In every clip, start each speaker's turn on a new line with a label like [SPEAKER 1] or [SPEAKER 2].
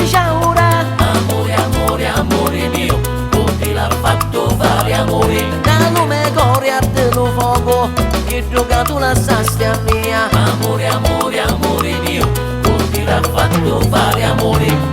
[SPEAKER 1] dice ora.
[SPEAKER 2] Amore, amore, amore mio, come l'ha fatto fare amore.
[SPEAKER 1] Da lume corre a te lo fuoco, che droga tu la sasti a mia.
[SPEAKER 2] Amore, amore, amore mio, come l'ha fatto fare amore.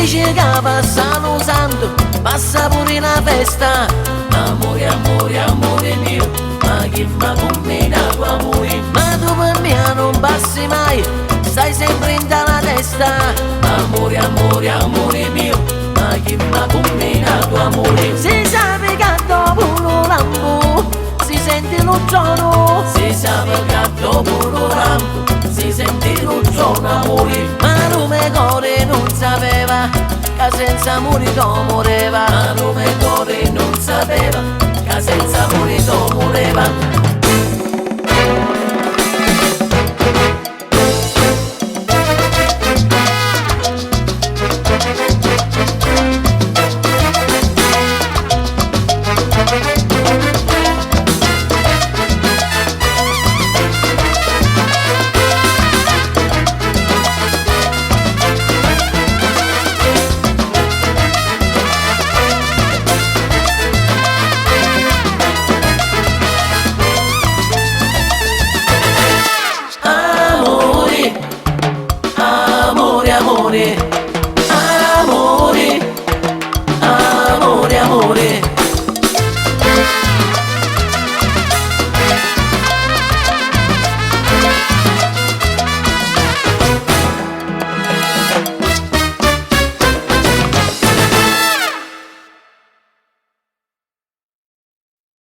[SPEAKER 1] Dice che passa lo santo, passa pure la festa.
[SPEAKER 2] Amore, amore, amore mio, ma che m'ha combinato amore.
[SPEAKER 1] Ma tu per me non passi mai, stai sempre in la testa.
[SPEAKER 2] Amore, amore, amore mio, ma che m'ha combinato amore.
[SPEAKER 1] Si sa che dopo un lampo si sente lo suono.
[SPEAKER 2] Si sa che dopo lo lampo si sente lo suono amore.
[SPEAKER 1] Ma come core non sapeva che senza amore tu moreva.
[SPEAKER 2] Ma come core non sapeva che senza amore tu moreva.
[SPEAKER 1] Amore, amore, amore, amore.